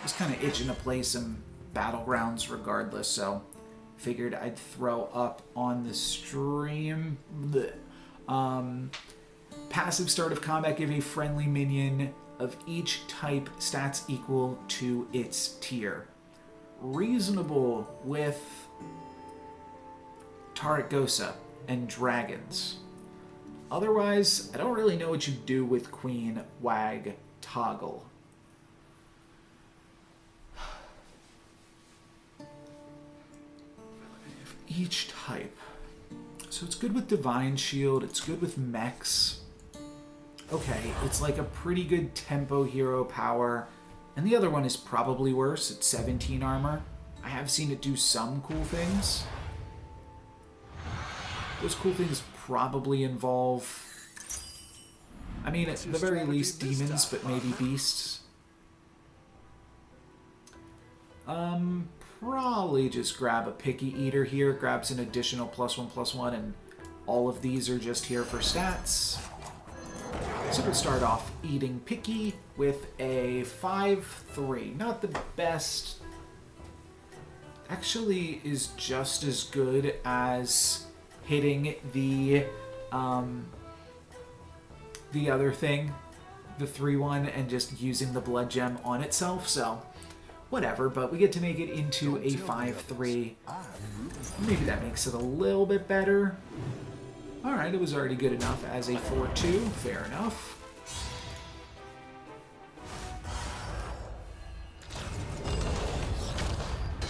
Just kind of itching to play some Battlegrounds regardless, so figured I'd throw up on the stream. Passive start of combat, give a friendly minion of each type stats equal to its tier. Reasonable with Tarraggosa and dragons. Otherwise, I don't really know what you do with Queen Wag Toggle. Each type. So it's good with Divine Shield, it's good with mechs. Okay, it's like a pretty good tempo hero power. And the other one is probably worse. It's 17 armor. I have seen it do some cool things. Those cool things probably involve... I mean, at the very least, demons, but maybe beasts. Probably just grab a Picky Eater here. Grabs an additional +1/+1, and all of these are just here for stats. So we'll start off eating Picky with a 5/3. Not the best. Actually is just as good as hitting the other thing, the 3/1, and just using the blood gem on itself, so whatever, but we get to make it into a 5/3. Maybe that makes it a little bit better. Alright, it was already good enough as a 4/2. Fair enough.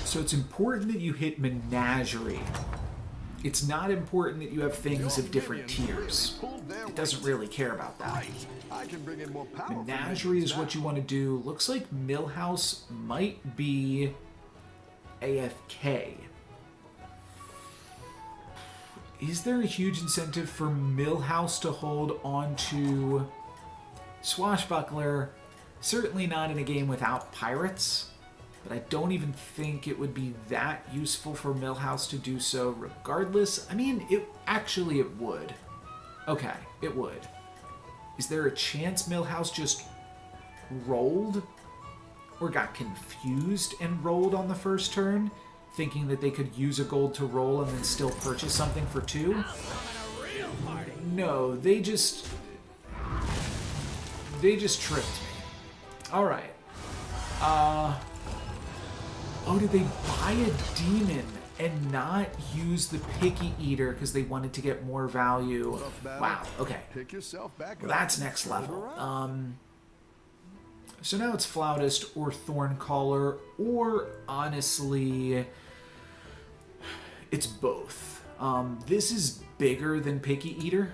So it's important that you hit Menagerie. It's not important that you have things of different tiers. It doesn't really care about that. Menagerie is what you want to do. Looks like Millhouse might be AFK. Is there a huge incentive for Millhouse to hold on to Swashbuckler? Certainly not in a game without pirates, but I don't even think it would be that useful for Millhouse to do so regardless. I mean, it would. Okay, it would. Is there a chance Millhouse just rolled or got confused and rolled on the first turn, thinking that they could use a gold to roll and then still purchase something for 2? No, they just tricked me. Alright. Oh, did they buy a demon and not use the Picky Eater because they wanted to get more value? Wow, okay. Well, that's next level. So now it's Flautist or Thorncaller, or honestly, it's both. This is bigger than Picky Eater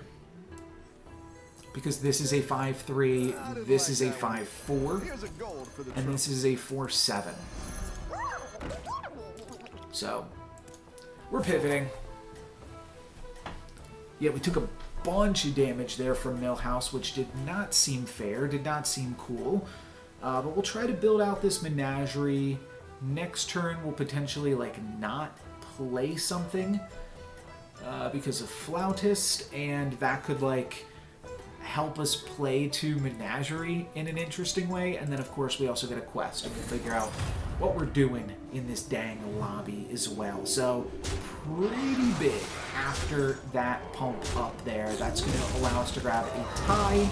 because this is a 5/3, this is a 5/4, and this is a 4/7. So, we're pivoting. Yeah, we took a bunch of damage there from Millhouse, which did not seem fair, did not seem cool. But we'll try to build out this Menagerie. Next turn, we'll potentially, not play something because of Flautist, and that could, help us play to Menagerie in an interesting way. And then, of course, we also get a quest, and we'll figure out what we're doing in this dang lobby as well. So, pretty big after that pump up there. That's going to allow us to grab a tie.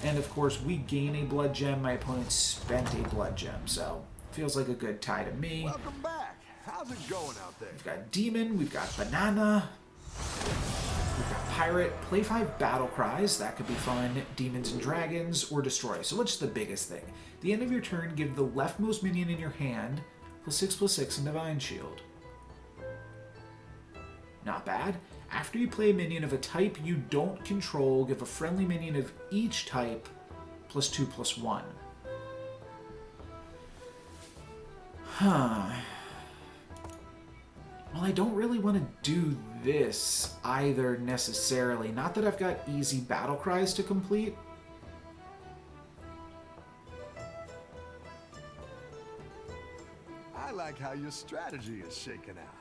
And, of course, we gain a blood gem. My opponent spent a blood gem. So, feels like a good tie to me. Welcome back. How's it going out there? We've got Demon. We've got Banana. We've got Pirate. Play 5 Battle Cries. That could be fun. Demons and Dragons. Or Destroy. So, what's the biggest thing? At the end of your turn, give the leftmost minion in your hand +6/6 in Divine Shield. Not bad. After you play a minion of a type you don't control, give a friendly minion of each type +2/+1. Huh. Well, I don't really want to do this either necessarily. Not that I've got easy battle cries to complete. I like how your strategy is shaking out.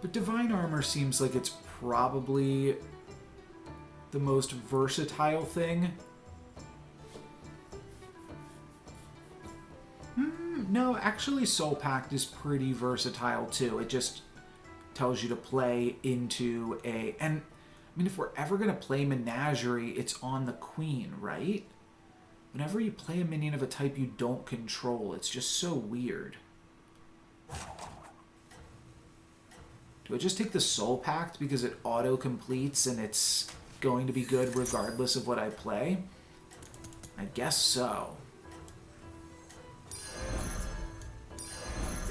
But Divine Armor seems like it's probably the most versatile thing. No, actually Soul Pact is pretty versatile too. It just tells you to play into a... And, I mean, if we're ever going to play Menagerie, it's on the Queen, right? Whenever you play a minion of a type you don't control, it's just so weird. Do I just take the Soul Pact because it auto-completes and it's going to be good regardless of what I play? I guess so.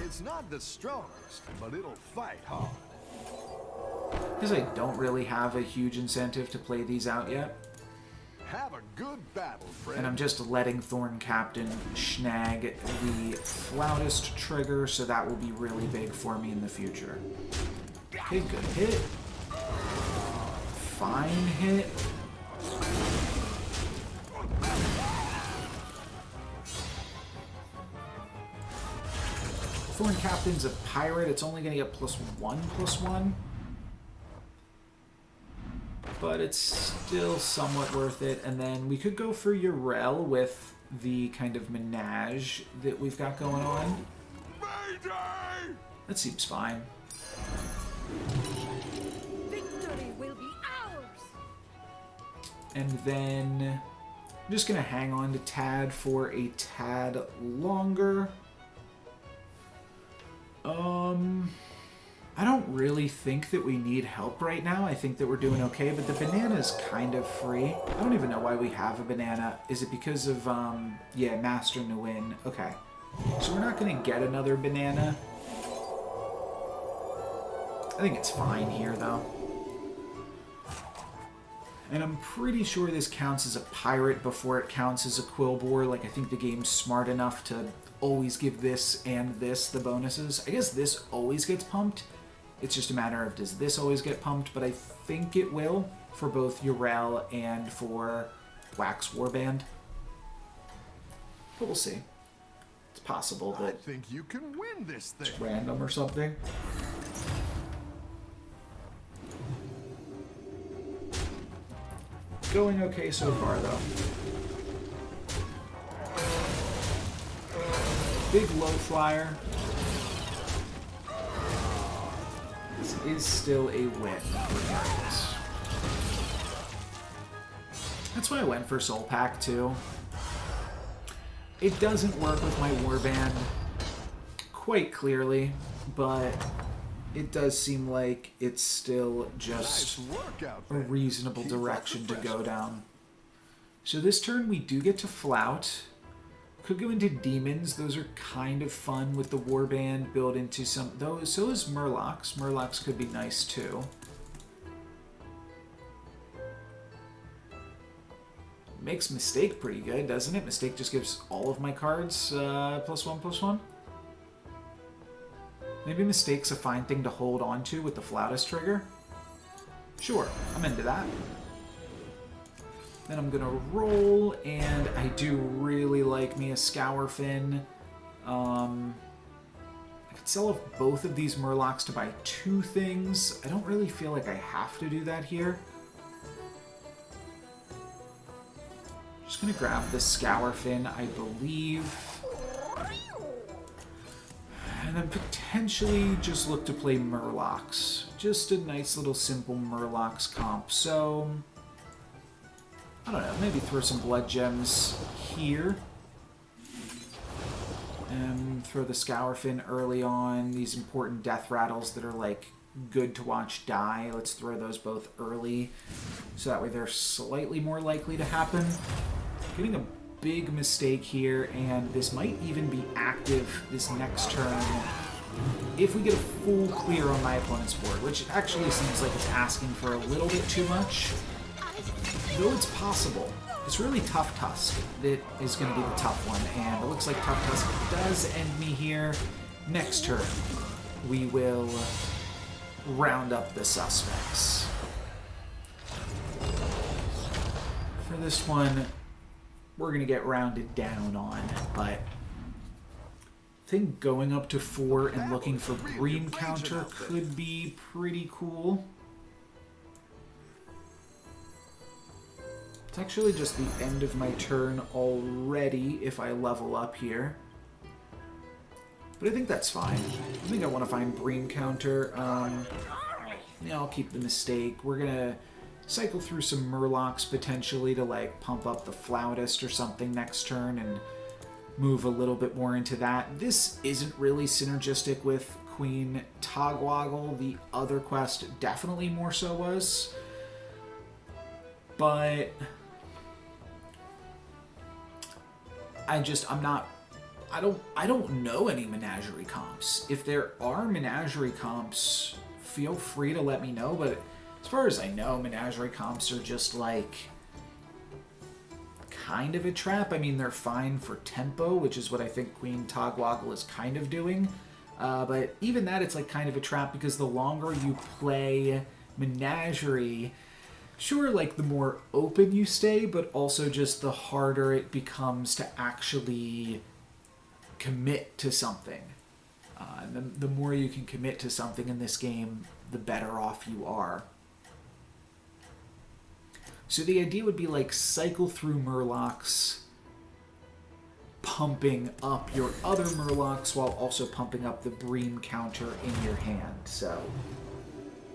It's not the strongest, but it'll fight hard. Because I don't really have a huge incentive to play these out yet. Have a good battle, friend. And I'm just letting Thorn Captain snag the Flautist trigger, so that will be really big for me in the future. Okay, good hit. Fine hit. Thorn Captain's a pirate. It's only going to get +1/+1. But it's still somewhat worth it. And then we could go for Urel with the kind of menage that we've got going on. Mayday! That seems fine. Victory will be ours. And then I'm just going to hang on to Tad for a tad longer. I don't really think that we need help right now. I think that we're doing okay, but the banana is kind of free. I don't even know why we have a banana. Is it because of, yeah, Master Nguyen? Okay. So we're not going to get another banana. I think it's fine here, though. And I'm pretty sure this counts as a pirate before it counts as a Quillbore. Like, I think the game's smart enough to always give this and this the bonuses. I guess this always gets pumped. It's just a matter of, does this always get pumped? But I think it will for both Urel and for Wax Warband. But we'll see. It's possible I that think you can win this thing. it's random or something. Going okay so far, though. Big low flyer. This is still a win, regardless. That's why I went for Soul Pack, too. It doesn't work with my Warband quite clearly, but it does seem like it's still just Nice work out a there. reasonable Keep up direction the to go pressure. down. So this turn we do get to Flout. Could go into Demons. Those are kind of fun with the Warband built into some... those. So is Murlocs. Murlocs could be nice too. Makes Mistake pretty good, doesn't it? Mistake just gives all of my cards +1/+1. Maybe Mistake's a fine thing to hold on to with the Flautist trigger. Sure, I'm into that. Then I'm gonna roll, and I do really like me a Scourfin. I could sell off both of these Murlocs to buy 2 things. I don't really feel like I have to do that here. Just gonna grab the Scourfin, I believe. And then potentially just look to play Murlocs. Just a nice little simple Murlocs comp. So, I don't know, maybe throw some Blood Gems here. And throw the Scourfin early on. These important Death Rattles that are, like, good to watch die. Let's throw those both early. So that way they're slightly more likely to happen. Getting a big mistake here, and this might even be active this next turn if we get a full clear on my opponent's board, which actually seems like it's asking for a little bit too much. Though it's possible. It's really Tough Tusk that is going to be the tough one, and it looks like Tough Tusk does end me here. Next turn, we will round up the suspects. For this one, we're going to get rounded down on, but I think going up to 4 and looking for green counter could be pretty cool. It's actually just the end of my turn already if I level up here. But I think that's fine. I think I want to find Bream counter. Yeah, I'll keep the mistake. We're gonna cycle through some Murlocs potentially to like pump up the Flautist or something next turn and move a little bit more into that. This isn't really synergistic with Queen Togwaggle. The other quest definitely more so was. But I don't know any Menagerie comps. If there are Menagerie comps, feel free to let me know, but as far as I know, Menagerie comps are just like kind of a trap. I mean, they're fine for tempo, which is what I think Queen Togwaggle is kind of doing. But even that, it's like kind of a trap because the longer you play Menagerie, sure, like the more open you stay, but also just the harder it becomes to actually commit to something. And the more you can commit to something in this game, the better off you are. So the idea would be like cycle through Murlocs, pumping up your other Murlocs while also pumping up the Bream counter in your hand. So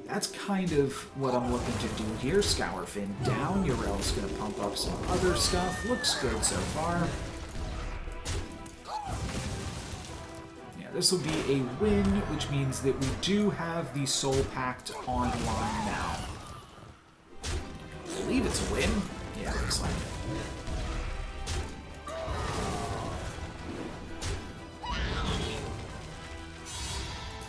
that's kind of what I'm looking to do here. Scourfin down. Urel's going to pump up some other stuff. Looks good so far. Yeah, this will be a win, which means that we do have the Soul Pact online now. I believe it's a win. Yeah, looks like it.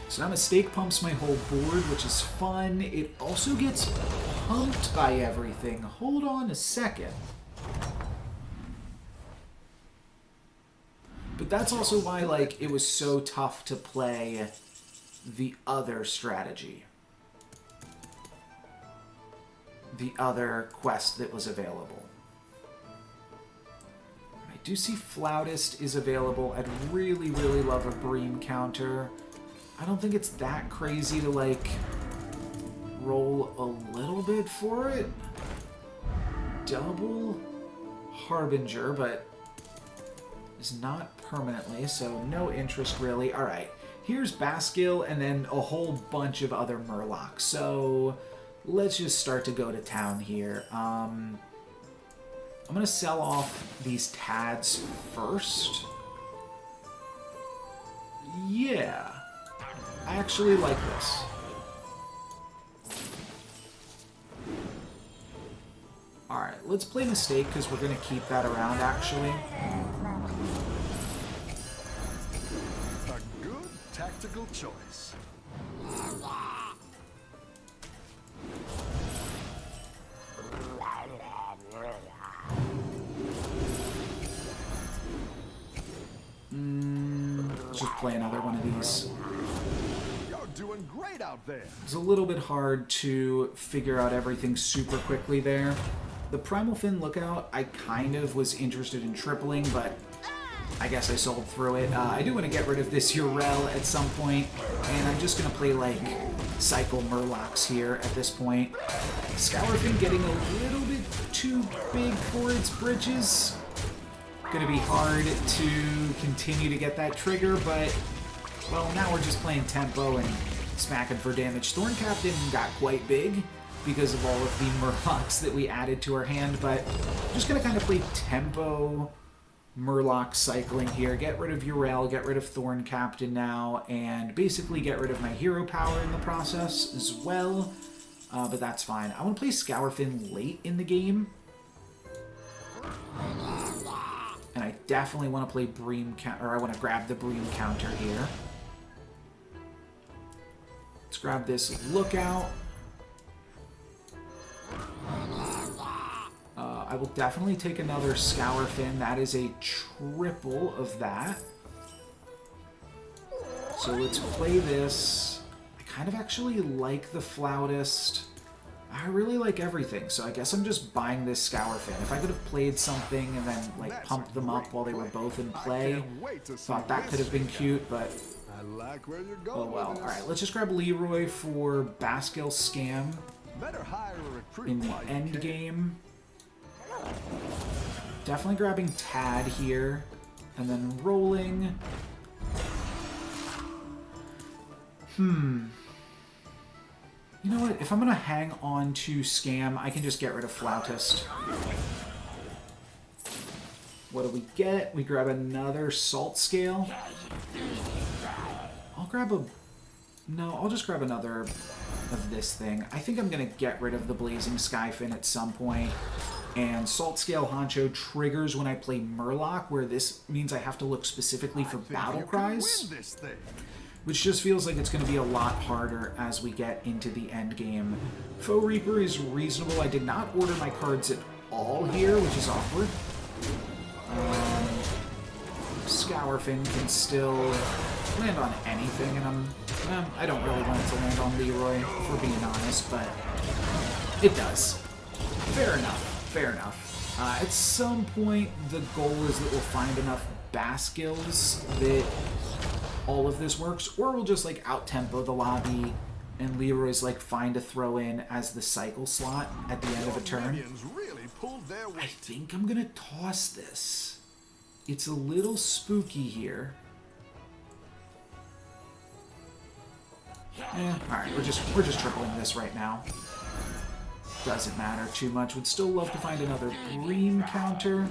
So now Mistake pumps my whole board, which is fun. It also gets pumped by everything. Hold on a second. But that's also why, like, it was so tough to play the other strategy. The other quest that was available. I do see Flautist is available. I'd really, really love a Bream counter. I don't think it's that crazy to, like, roll a little bit for it. Double Harbinger, but is not permanently, so no interest really. Alright, here's Baskill and then a whole bunch of other Murlocs. So let's just start to go to town here. I'm going to sell off these Tads first. Yeah. I actually like this. Alright, let's play Mistake because we're going to keep that around actually. A good tactical choice. Let's just play another one of these. Doing great out there. It's a little bit hard to figure out everything super quickly there. The Primal Fin Lookout, I kind of was interested in tripling, but I guess I sold through it. I do want to get rid of this Urel at some point, and I'm just going to play, like, Cycle Murlocs here at this point. Scourfin getting a little bit too big for its britches. Going to be hard to continue to get that trigger, but well, now we're just playing tempo and smacking for damage. Thorn Captain got quite big because of all of the Murlocs that we added to our hand, but I'm just going to kind of play tempo Murloc cycling here. Get rid of Urel, get rid of Thorn Captain now, and basically get rid of my hero power in the process as well. But that's fine. I want to play Scourfin late in the game. And I definitely want to play Bream counter, or I want to grab the Bream counter here. Let's grab this Lookout. I will definitely take another Scourfin. That is a triple of that. So let's play this. I kind of actually like the Flautist. I really like everything, so I guess I'm just buying this Scourfin. If I could have played something and then like pumped them up while they were both in play, thought that could have been cute, but I like where you're going. Oh well. Alright, let's just grab Leroy for Baskill Scam Better hire a recruit in the while you end can. game. Definitely grabbing Tad here, and then rolling. You know what? If I'm going to hang on to Scam, I can just get rid of Flautist. What do we get? We grab another Salt Scale. I'll grab a... No, I'll just grab another of this thing. I think I'm going to get rid of the Blazing Skyfin at some point. And Salt Scale Honcho triggers when I play Murloc, where this means I have to look specifically for battle cries. Which just feels like it's going to be a lot harder as we get into the end game. Foe Reaper is reasonable. I did not order my cards at all here, which is awkward. Scourfin can still land on anything, and I don't really want it to land on Leroy, for being honest, but it does. Fair enough. Fair enough. At some point, the goal is that we'll find enough Baskills that all of this works, or we'll just like out-tempo the lobby and Leroy's like find a throw in as the cycle slot at the end of a turn. I think I'm gonna toss this. It's a little spooky here. Alright, we're just tripling this right now. Doesn't matter too much. Would still love to find another Bream counter.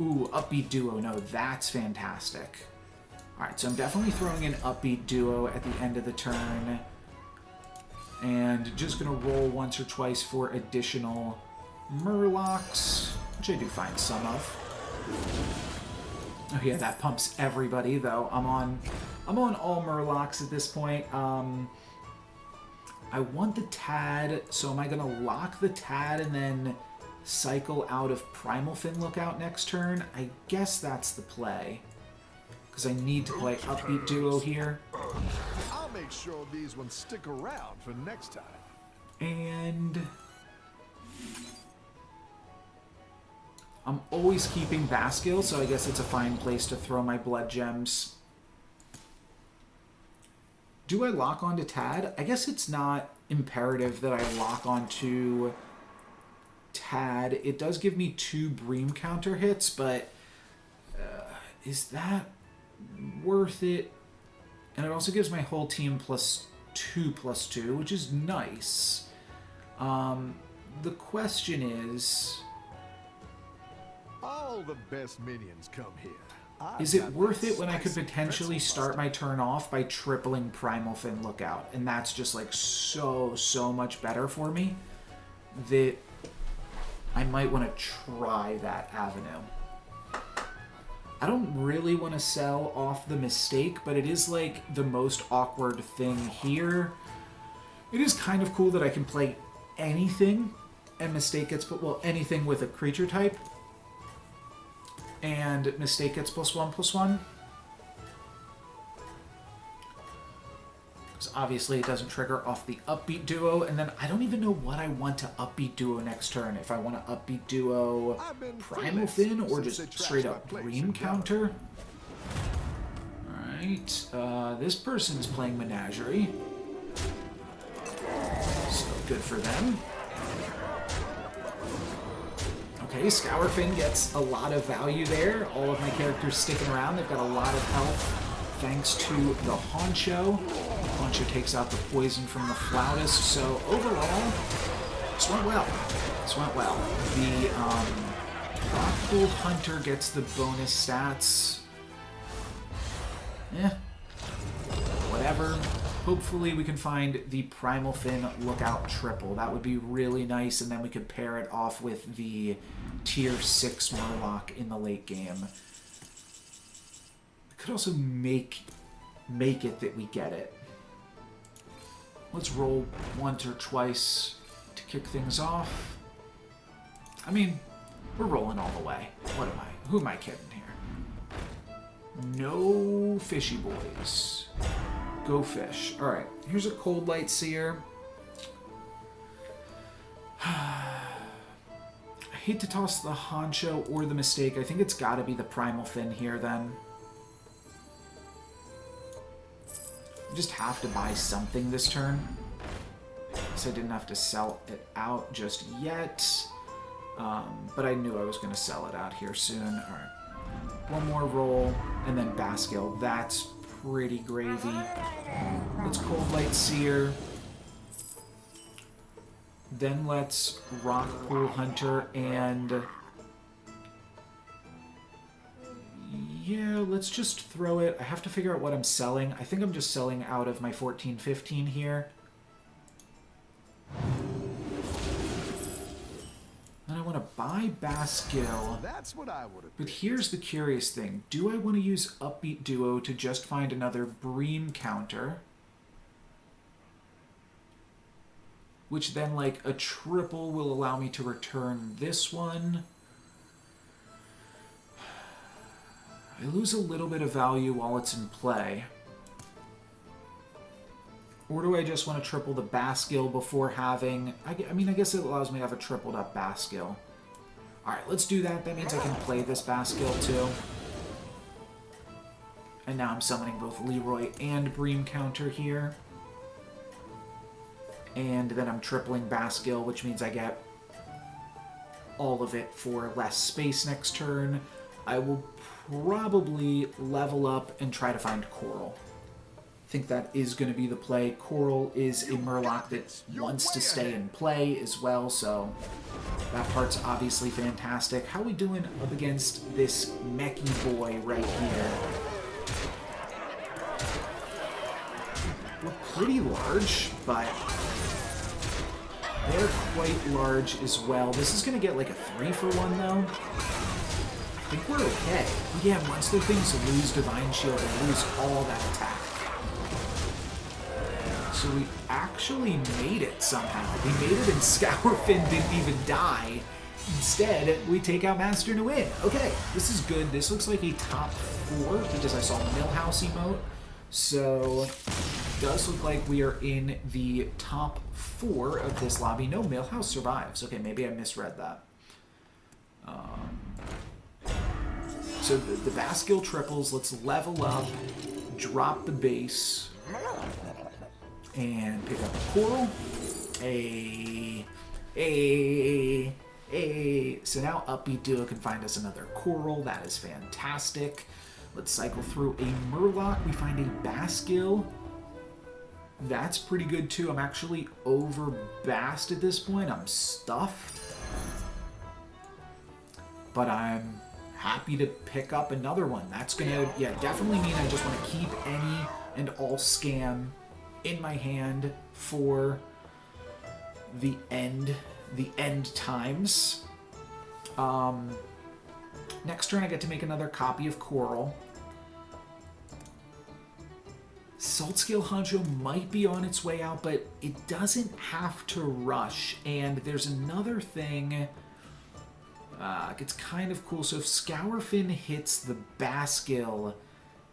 Ooh, Upbeat Duo. No, that's fantastic. Alright, so I'm definitely throwing in Upbeat Duo at the end of the turn. And just going to roll once or twice for additional Murlocs, which I do find some of. Oh yeah, that pumps everybody, though. I'm on all Murlocs at this point. I want the Tad, so am I going to lock the Tad and then cycle out of Primal Fin Lookout next turn? I guess that's the play. Because I need to play Upbeat Duo here. I'll make sure these ones stick around for next time. And I'm always keeping Baskill, so I guess it's a fine place to throw my Blood Gems. Do I lock onto Tad? I guess it's not imperative that I lock onto Tad. It does give me 2 Bream counter hits, but is that worth it? And it also gives my whole team +2/+2, which is nice. The question is, all the best minions come here. is it worth it when I could potentially start my turn off by tripling Primal Fin Lookout? And that's just like so much better for me that I might want to try that avenue. I don't really want to sell off the Mistake, but it is like the most awkward thing here. It is kind of cool that I can play anything and Mistake gets put, well, anything with a creature type. And Mistake gets +1/+1. Because obviously it doesn't trigger off the Upbeat Duo. And then I don't even know what I want to Upbeat Duo next turn. If I want to Upbeat Duo Primal Fin or just straight up Bream counter. Alright. This person's playing Menagerie. So good for them. Okay, Scourfin gets a lot of value there. All of my characters sticking around. They've got a lot of health thanks to the Honcho. Honcho takes out the poison from the Flautist. So overall, this went well. This went well. The Rockpool Hunter gets the bonus stats. Whatever. Hopefully we can find the Primal Fin Lookout triple. That would be really nice, and then we could pair it off with the Tier 6 Murloc in the late game. I could also make it that we get it. Let's roll once or twice to kick things off. I mean, we're rolling all the way. What am I? Who am I kidding here? No fishy boys. Go fish. Alright, here's a Cold Light Seer. I hate to toss the Honcho or the Mistake. I think it's got to be the Primal Fin here, then. I just have to buy something this turn. So I didn't have to sell it out just yet. But I knew I was going to sell it out here soon. Alright. One more roll, and then Baskill. That's pretty gravy. Let's Cold Light Seer. Then let's Rock Pool Hunter and... yeah, let's just throw it. I have to figure out what I'm selling. I think I'm just selling out of my 14-15 here. Then I want to buy Baskill. That's what I would have. But here's the curious thing. Do I want to use Upbeat Duo to just find another Bream counter? Which then, like, a triple will allow me to return this one. I lose a little bit of value while it's in play. Or do I just want to triple the Baskill before having... I mean, I guess it allows me to have a tripled up Baskill. Alright, let's do that. That means I can play this Baskill too. And now I'm summoning both Leroy and Bream counter here. And then I'm tripling Baskill, which means I get all of it for less space next turn. I will probably level up and try to find Coral. I think that is going to be the play. Coral is a Murloc that wants to stay in play as well, so that part's obviously fantastic. How are we doing up against this mechy boy right here? We're pretty large, but they're quite large as well. This is going to get like a 3-for-1 though. I think we're okay. Yeah, once their things lose Divine Shield, they lose all that attack. So we actually made it somehow. We made it and Scourfin didn't even die. Instead, we take out Master to win. Okay, this is good. This looks like a top 4 because I saw the Millhouse emote. So it does look like we are in the top 4 of this lobby. No, Millhouse survives. Okay, maybe I misread that. So the Baskill triples, let's level up, drop the base, and pick up a Coral. So now Upbeat Duo can find us another Coral. That is fantastic. Let's cycle through a Murloc. We find a Baskill. That's pretty good too. I'm actually over-bast at this point. I'm stuffed. But I'm happy to pick up another one. That's gonna, yeah, definitely mean I just want to keep any and all scam in my hand for the end times. Next turn I get to make another copy of Coral. Salt Scale Honcho might be on its way out, but it doesn't have to rush. And there's another thing. It's kind of cool. So if Scourfin hits the Baskill,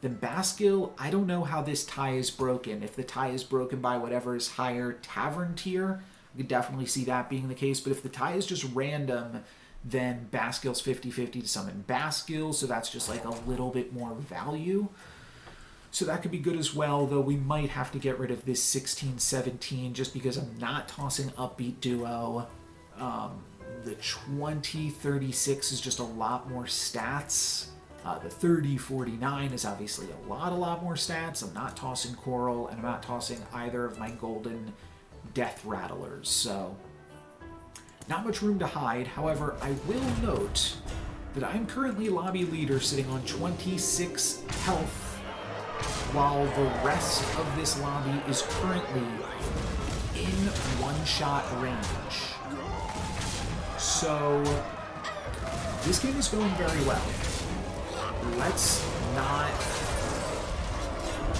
then Baskill, I don't know how this tie is broken. If the tie is broken by whatever is higher Tavern tier, I could definitely see that being the case. But if the tie is just random, then Baskill's 50-50 to summon Baskill, so that's just like a little bit more value. So that could be good as well, though we might have to get rid of this 16-17 just because I'm not tossing Upbeat Duo. The 20-36 is just a lot more stats. The 30-49 is obviously a lot more stats. I'm not tossing Coral, and I'm not tossing either of my golden Death Rattlers, so not much room to hide. However, I will note that I'm currently lobby leader sitting on 26 health, while the rest of this lobby is currently in one-shot range. So this game is going very well. Let's not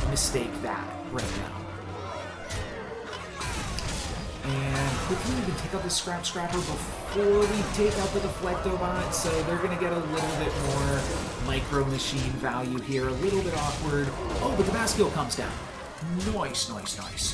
mistake that right now. And hopefully we can take out the Scrapper before we take out the Deflectobot, so they're going to get a little bit more Micro Machine value here. A little bit awkward. Oh, but the Baskill comes down. Nice.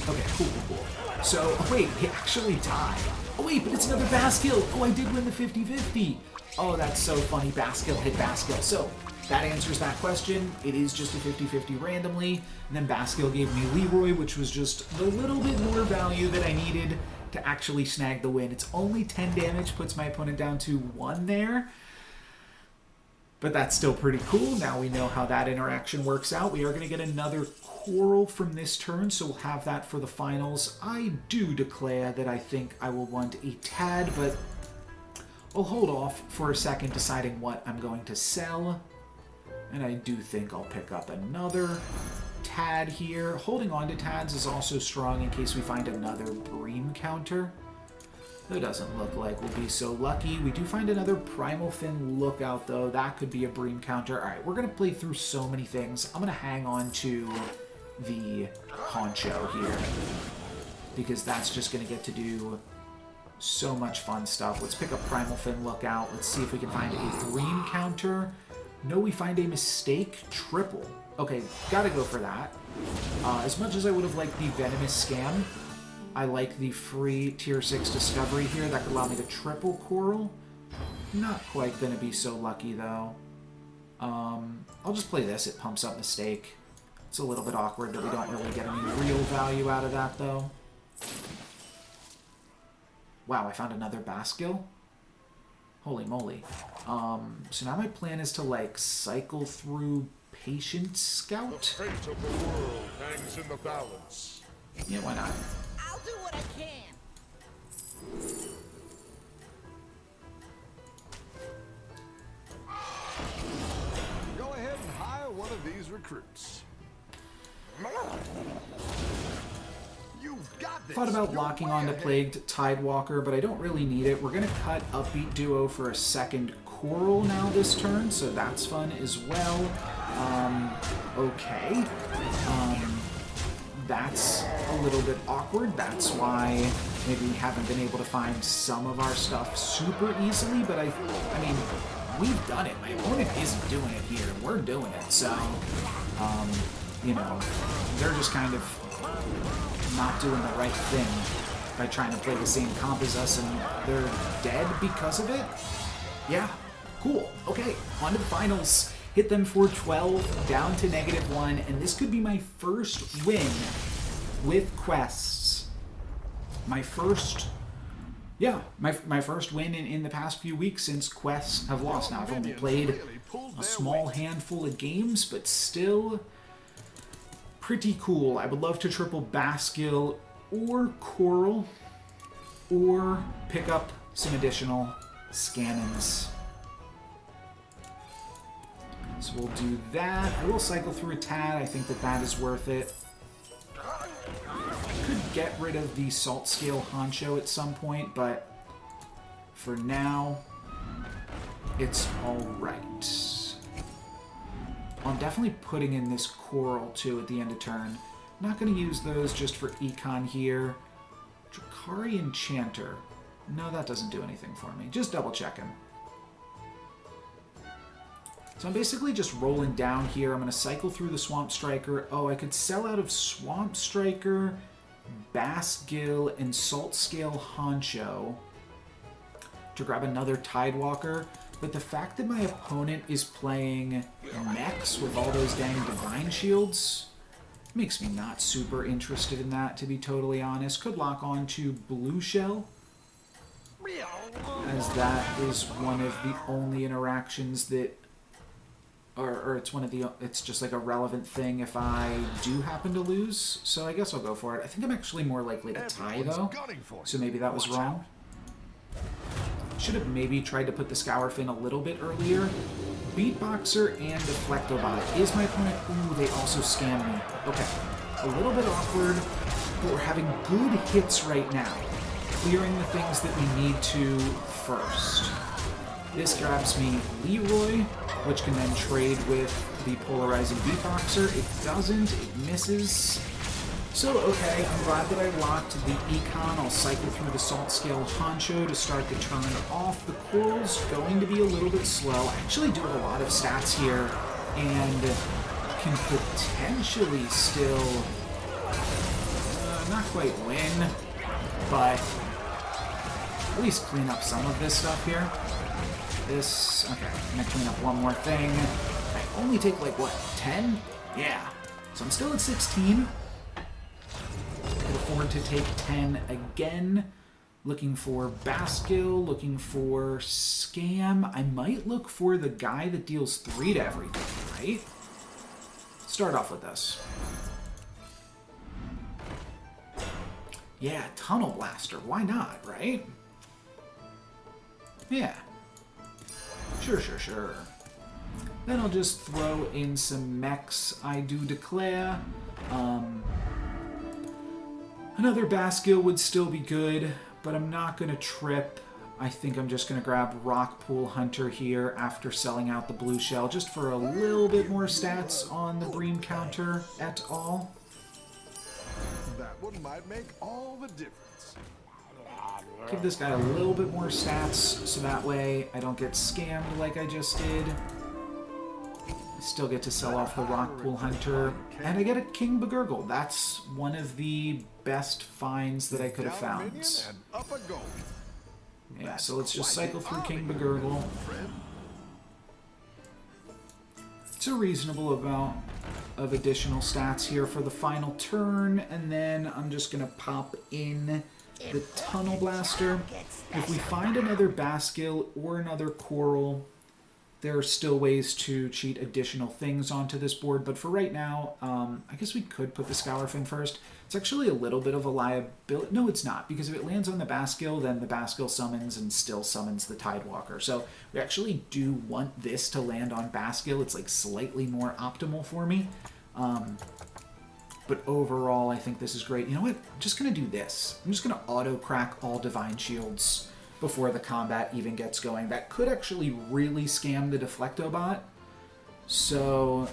Okay, cool. So, oh wait, we actually tied. Oh wait, but it's another Baskill. Oh, I did win the 50-50. Oh, that's so funny. Baskill hit Baskill. So that answers that question. It is just a 50-50 randomly. And then Baskill gave me Leroy, which was just the little bit more value that I needed to actually snag the win. It's only 10 damage, puts my opponent down to 1 there. But that's still pretty cool. Now we know how that interaction works out. We are going to get another coral from this turn, so we'll have that for the finals. I do declare that I think I will want a tad, but I'll hold off for a second deciding what I'm going to sell. And I do think I'll pick up another tad here. Holding on to tads is also strong in case we find another bream counter. That doesn't look like we'll be so lucky. We do find another Primal Fin Lookout, though. That could be a bream counter. All right, we're going to play through so many things. I'm going to hang on to the Honcho here, because that's just going to get to do so much fun stuff. Let's pick up Primal Fin Lookout. Let's see if we can find a bream counter. No, we find a Mistake Triple. Okay, gotta go for that. As much as I would have liked the Venomous Scam, I like the free Tier 6 Discovery here. That could allow me to triple Coral. Not quite going to be so lucky, though. I'll just play this. It pumps up Mistake. It's a little bit awkward that we don't really get any real value out of that, though. Wow, I found another Baskill. Holy moly. So now my plan is to, like, cycle through Patient Scout. The fate of the world hangs in the balance. Yeah, why not? I'll do what I can. Go ahead and hire one of these recruits. You've got this. Thought about You're locking way on to ahead. Plagued Tidewalker, but I don't really need it. We're going to cut Upbeat Duo for a second Coral now this turn, so that's fun as well. Okay. That's a little bit awkward. That's why maybe we haven't been able to find some of our stuff super easily, but I mean, we've done it. My opponent isn't doing it here. We're doing it, so, you know, they're just kind of not doing the right thing by trying to play the same comp as us, and they're dead because of it? Yeah, cool. Okay, on to the finals. Hit them for 12, down to -1, and this could be my first win with quests. My first, yeah, my first win in the past few weeks since quests have lost. Now, I've only played a small handful of games, but still pretty cool. I would love to triple Baskill or Coral, or pick up some additional Scannons. So we'll do that. I will cycle through a tad. I think that that is worth it. I could get rid of the Salt Scale Honcho at some point, but for now, it's alright. I'm definitely putting in this Coral, too, at the end of turn. Not going to use those just for Econ here. Drakari Enchanter. No, that doesn't do anything for me. Just double checking. So I'm basically just rolling down here. I'm going to cycle through the Swamp Striker. Oh, I could sell out of Swamp Striker, Baskill, and Salt Scale Honcho to grab another Tidewalker. But the fact that my opponent is playing mechs with all those dang Divine Shields makes me not super interested in that, to be totally honest. Could lock on to Blue Shell, as that is one of the only interactions that... Or it's one of the, it's just like a relevant thing if I do happen to lose. So I guess I'll go for it. I think I'm actually more likely to tie, though. So maybe that was wrong. Should have maybe tried to put the Scourfin a little bit earlier. Beatboxer and Deflectobot is my opponent. Ooh, they also scam me. Okay. A little bit awkward, but we're having good hits right now. Clearing the things that we need to first. This grabs me Leroy, which can then trade with the Polarizing Beatboxer. It doesn't, it misses. So, okay, I'm glad that I locked the Econ. I'll cycle through the Salt Scale Honcho to start the turn off. The Coral's going to be a little bit slow. I actually do have a lot of stats here, and can potentially still not quite win, but at least clean up some of this stuff here. This, okay, I'm gonna clean up one more thing. I only take like, what, 10? Yeah. So I'm still at 16. I could afford to take 10 again. Looking for Baskill, looking for Scam. I might look for the guy that deals 3 to everything, right? Start off with this. Yeah, Tunnel Blaster. Why not, right? Yeah. Sure. Then I'll just throw in some mechs, I do declare. Another Baskill would still be good, but I'm not going to trip. I think I'm just going to grab Rockpool Hunter here after selling out the blue shell, just for a little bit more stats on the Bream counter et al. That one might make all the difference. Give this guy a little bit more stats, so that way I don't get scammed like I just did. I still get to sell off the Rockpool Hunter, and I get a King Begurgle. That's one of the best finds that I could have found. And up a goal. Yeah, so let's just cycle through King Begurgle. It's a reasonable amount of additional stats here for the final turn, and then I'm just going to pop in the Tunnel Blaster. If we find another Baskill or another Coral, there are still ways to cheat additional things onto this board, but for right now, I guess we could put the Scourfin first. It's actually a little bit of a liability. No, it's not, because if it lands on the Baskill, then the Baskill summons and still summons the Tidewalker. So we actually do want this to land on Baskill. It's like slightly more optimal for me. But overall, I think this is great. You know what? I'm just going to do this. I'm just going to auto-crack all Divine Shields before the combat even gets going. That could actually really scam the Deflectobot. So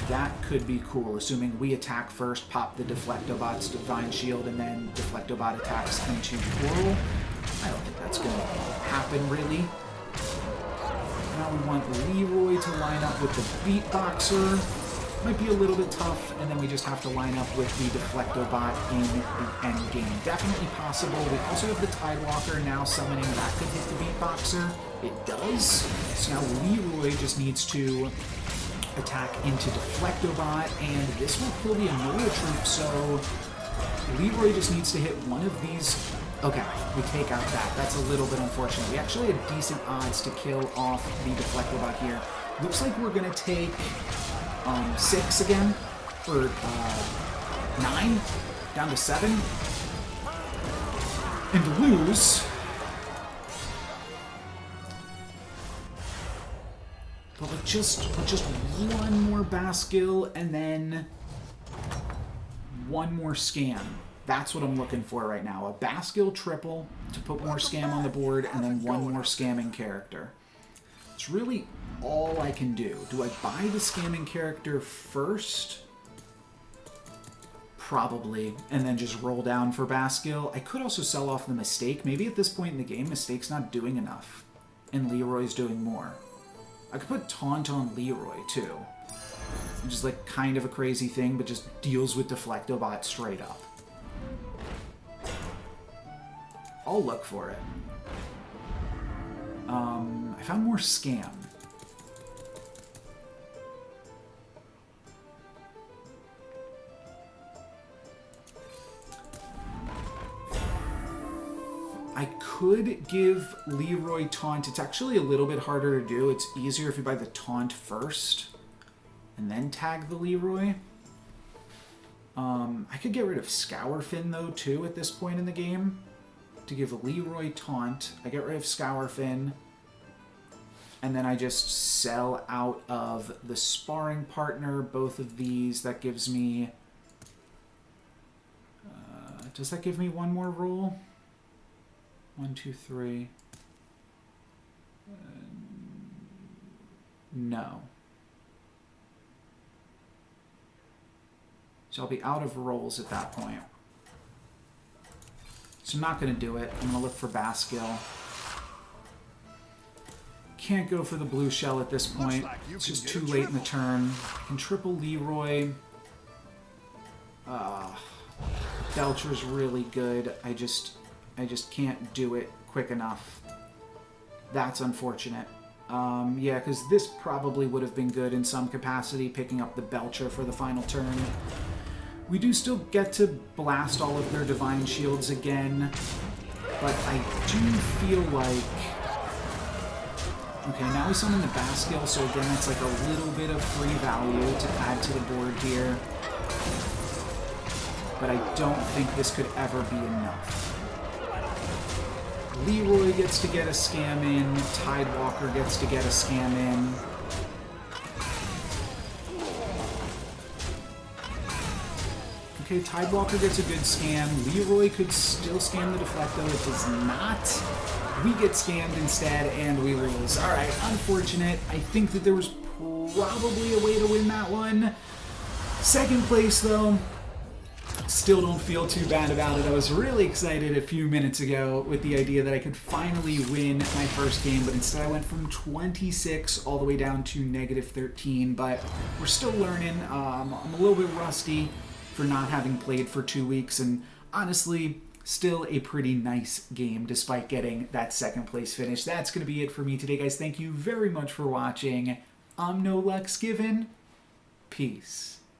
that could be cool, assuming we attack first, pop the Deflectobot's Divine Shield, and then Deflectobot attacks into Coral. I don't think that's going to happen, really. Now we want Leroy to line up with the Beatboxer. Might be a little bit tough, and then we just have to line up with the Deflectobot in the end game. Definitely possible. We also have the Tidewalker now summoning. That could hit the Beatboxer. It does. So now Leroy just needs to attack into Deflectobot, and this will kill the Annoya Troop, so Leroy just needs to hit one of these. Okay, we take out that. That's a little bit unfortunate. We actually had decent odds to kill off the Deflectobot here. Looks like we're going to take 6 again, or 9, down to 7, and lose. But with just one more Baskill and then one more Scam. That's what I'm looking for right now. A Baskill triple to put more Scam on the board, and then one more scamming character. It's really all I can do. Do I buy the scamming character first? Probably. And then just roll down for Baskill. I could also sell off the Mistake. Maybe at this point in the game, Mistake's not doing enough, and Leroy's doing more. I could put Taunt on Leroy, too. Which is like kind of a crazy thing, but just deals with Deflectobot straight up. I'll look for it. I found more Scam. I could give Leroy Taunt. It's actually a little bit harder to do. It's easier if you buy the Taunt first and then tag the Leroy. I could get rid of Scourfin, though, too, at this point in the game. To give Leroy Taunt, I get rid of Scourfin, and then I just sell out of the Sparring Partner, both of these. That gives me... does that give me one more roll? 1, 2, 3. No. So I'll be out of rolls at that point. So I'm not going to do it. I'm going to look for Baskill. Can't go for the blue shell at this point. It's just too late in the turn. I can triple Leroy. Belcher's really good. I just can't do it quick enough. That's unfortunate. Yeah, because this probably would have been good in some capacity, picking up the Belcher for the final turn. We do still get to blast all of their Divine Shields again. but I do feel like... Okay, now we summon the Baskill, so again, that's like a little bit of free value to add to the board here. But I don't think this could ever be enough. Leroy gets to get a scam in, Tidewalker gets to get a scam in. Okay, Tidewalker gets a good scam. Leroy could still scam the Deflecto. It does not. We get scammed instead, and we lose. Alright, unfortunate. I think that there was probably a way to win that one. Second place, though. Still don't feel too bad about it. I was really excited a few minutes ago with the idea that I could finally win my first game, but instead I went from 26 all the way down to -13, but we're still learning. I'm a little bit rusty for not having played for 2 weeks, and honestly, still a pretty nice game despite getting that second place finish. That's going to be it for me today, guys. Thank you very much for watching. I'm No Lex Given. Peace.